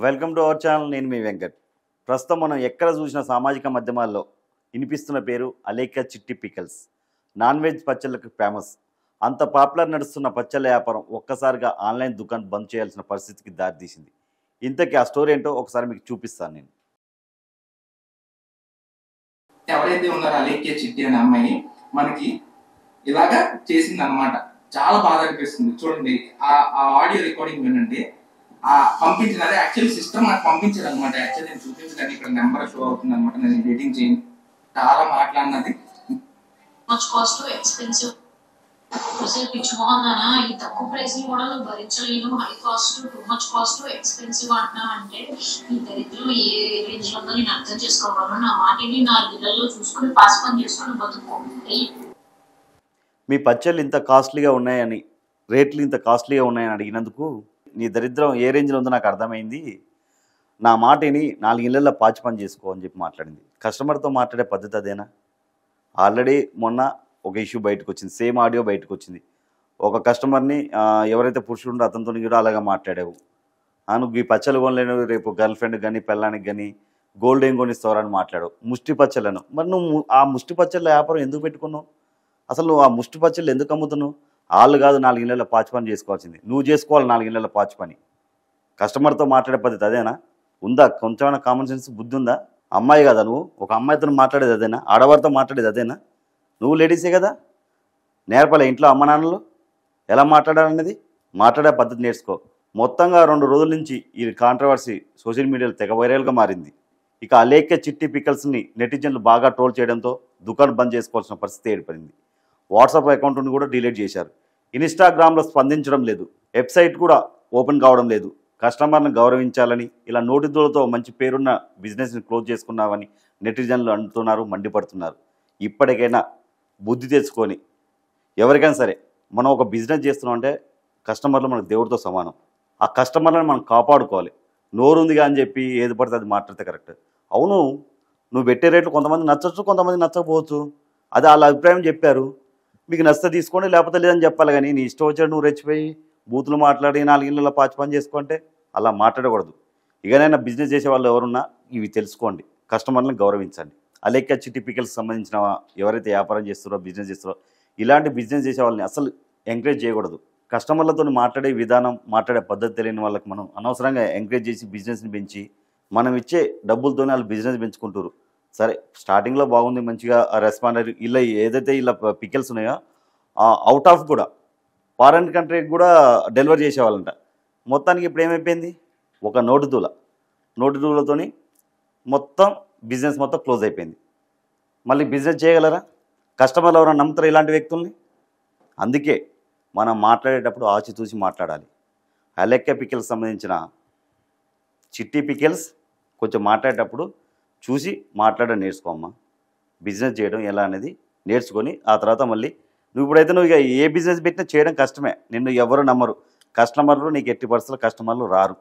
Welcome to our channel. నేను మీ వెంకట్. ప్రస్తుతం మనం ఎక్కడ చూసిన సామాజిక మాధ్యమాల్లో వినిపిస్తున్న పేరు Alekhya Chitti pickles. Non veg పచ్చళ్ళకు ఫేమస్. అంత పాపులర్ నడుస్తున్న పచ్చళ్ళ వ్యాపారం ఒక్కసారిగా ఆన్లైన్ దుకాణం బంద్ చేయాల్సిన పరిస్థితికి దారితీసింది. ఇంతకీ ఆ స్టోరీ ఏంటో ఒకసారి మీకు చూపిస్తాను నేను. ఎవరైతే ఉన్నారో అలేఖ్య చిట్టి అనే అమ్మాయి మనకి ఇలాగా చేసింది అనమాట. చాలా బాధ అనిపిస్తుంది. చూడండి ఆ ఆడియో రికార్డింగ్ వినండి. పంపించిన అదే యాక్చువల్లీ సిస్టమ్ నాకు పంపించారు అనమాట. యాక్చువల్లీ నేను చూపించడానికి ఇక్కడ నెంబర్ షో అవుతుంది అనమాట. నేను ఎడిటింగ్ చేయను. చాలా మాట్లాడినది. మచ్ కాస్ట్ ఎక్స్పెన్సివ్ అసలు పిచ్చి బాగుందనా ఈ తక్కువ ప్రైస్ ని కూడా నువ్వు భరించలేను, high cost too much cost expensive అంటున్నా అంటే ఈ దరిద్రం ఏ రేంజ్ లో ఉందో నేను అర్థం చేసుకోగలను. నా మాటిని 4 ఇళ్లలో చూసుకుని పాస్ పని చేసుకుని బతుకో. మీ పచ్చళ్ళు ఇంత కాస్ట్లీగా ఉన్నాయని, రేట్లు ఇంత కాస్ట్లీగా ఉన్నాయని అడిగినందుకు నీ దరిద్రం ఏ రేంజ్లో ఉందో నాకు అర్థమైంది. నా మాటిని 4 ఇళ్లలో పాచి పని చేసుకో అని చెప్పి మాట్లాడింది. కస్టమర్తో మాట్లాడే పద్ధతి అదేనా? ఆల్రెడీ మొన్న ఒక ఇష్యూ బయటకు వచ్చింది. సేమ్ ఆడియో బయటకు వచ్చింది. ఒక కస్టమర్ని ఎవరైతే పురుషుడు ఉందో అతనితో కూడా అలాగా మాట్లాడావు. నువ్వు ఈ పచ్చళ్ళు కొనలేను, రేపు గర్ల్ ఫ్రెండ్ కానీ పెళ్ళానికి కానీ గోల్డ్ ఏం కొనిస్తావని మాట్లాడావు. ముష్టి పచ్చళ్ళను. మరి నువ్వు ఆ ముష్టి పచ్చళ్ళ వ్యాపారం ఎందుకు పెట్టుకున్నావు? అసలు నువ్వు ఆ ముష్టి పచ్చళ్ళు ఎందుకు అమ్ముతున్నావు? వాళ్ళు కాదు 4 ఇళ్లలో పాచి పని చేసుకోవాల్సింది. నువ్వు చేసుకోవాలి 4 ఇళ్లలో పాచి పని. కస్టమర్తో మాట్లాడే పద్ధతి అదేనా? ఉందా కొంచెమైనా కామన్ సెన్స్, బుద్ధి ఉందా? అమ్మాయి కదా నువ్వు, ఒక అమ్మాయితో మాట్లాడేది అదేనా? ఆడవారితో మాట్లాడేది అదేనా? నువ్వు లేడీసే కదా, నేర్పలే ఇంట్లో అమ్మ నాన్నలు ఎలా మాట్లాడాలనేది? మాట్లాడే పద్ధతి నేర్చుకో. మొత్తంగా 2 రోజుల నుంచి ఈ కాంట్రవర్సీ సోషల్ మీడియాలో తెగ వైరల్గా మారింది. ఇక అలేఖ్య చిట్టి పికల్స్ని నెటిజన్లు బాగా ట్రోల్ చేయడంతో దుకాణం బంద్ చేసుకోవాల్సిన పరిస్థితి ఏర్పడింది. వాట్సాప్ అకౌంట్ను కూడా డిలీట్ చేశారు. ఇన్స్టాగ్రామ్లో స్పందించడం లేదు. వెబ్సైట్ కూడా ఓపెన్ కావడం లేదు. కస్టమర్ని గౌరవించాలని ఇలా నోటిదూలతో మంచి పేరున్న బిజినెస్ని క్లోజ్ చేసుకున్నామని నెటిజన్లు అంటున్నారు, మండిపడుతున్నారు. ఇప్పటికైనా బుద్ధి తెచ్చుకొని ఎవరికైనా సరే మనం ఒక బిజినెస్ చేస్తున్నాం అంటే కస్టమర్లు మనకు దేవుడితో సమానం. ఆ కస్టమర్లను మనం కాపాడుకోవాలి. నోరుందిగా అని చెప్పి ఏది పడితే అది మాట్లాడితే కరెక్ట్. అవును, నువ్వు పెట్టే రేట్లు కొంతమంది నచ్చచ్చు, కొంతమంది నచ్చకపోవచ్చు. అది వాళ్ళ అభిప్రాయం చెప్పారు. మీకు నచ్చితే తీసుకోండి, లేకపోతే లేదని చెప్పాలి. కానీ నీ ఇష్టం వచ్చాడు నువ్వు రెచ్చిపోయి బూతులు మాట్లాడి 4 ఇళ్ళలో పాచి పని చేసుకుంటే అలా మాట్లాడకూడదు. ఇకనైనా బిజినెస్ చేసే వాళ్ళు ఎవరున్నా ఇవి తెలుసుకోండి. కస్టమర్లను గౌరవించండి. అలేఖ్య చిట్టి పికల్స్కి సంబంధించిన ఎవరైతే వ్యాపారం చేస్తారో, బిజినెస్ చేస్తారో, ఇలాంటి బిజినెస్ చేసే వాళ్ళని అసలు ఎంకరేజ్ చేయకూడదు. కస్టమర్లతో మాట్లాడే విధానం, మాట్లాడే పద్ధతి తెలియని వాళ్ళకి మనం అనవసరంగా ఎంకరేజ్ చేసి బిజినెస్ని పెంచి మనం ఇచ్చే డబ్బులతోనే వాళ్ళు బిజినెస్ పెంచుకుంటారు. సరే, స్టార్టింగ్లో బాగుంది, మంచిగా రెస్పాండ్ అయ్యి ఇలా ఏదైతే ఇలా పికల్స్ ఉన్నాయో అవుట్ ఆఫ్ కూడా ఫారెన్ కంట్రీకి కూడా డెలివరీ చేసేవాళ్ళంట. మొత్తానికి ఇప్పుడు ఏమైపోయింది? ఒక నోటి దూలతోని మొత్తం బిజినెస్ మొత్తం క్లోజ్ అయిపోయింది. మళ్ళీ బిజినెస్ చేయగలరా? కస్టమర్లు ఎవరైనా నమ్ముతారు ఇలాంటి వ్యక్తుల్ని? అందుకే మనం మాట్లాడేటప్పుడు ఆచితూచి మాట్లాడాలి. అలేఖ్య పికల్స్ సంబంధించిన చిట్టి పికల్స్ కొంచెం మాట్లాడేటప్పుడు చూసి మాట్లాడడం నేర్చుకోమ్మా. బిజినెస్ చేయడం ఎలా అనేది నేర్చుకొని ఆ తర్వాత మళ్ళీ నువ్వు ఇక ఏ బిజినెస్ పెట్టినా చేయడం కష్టమే. నిన్ను ఎవరు నమ్మరు. కస్టమర్లు నీకు ఎట్టి పరిస్థితుల్లో కస్టమర్లు రారు.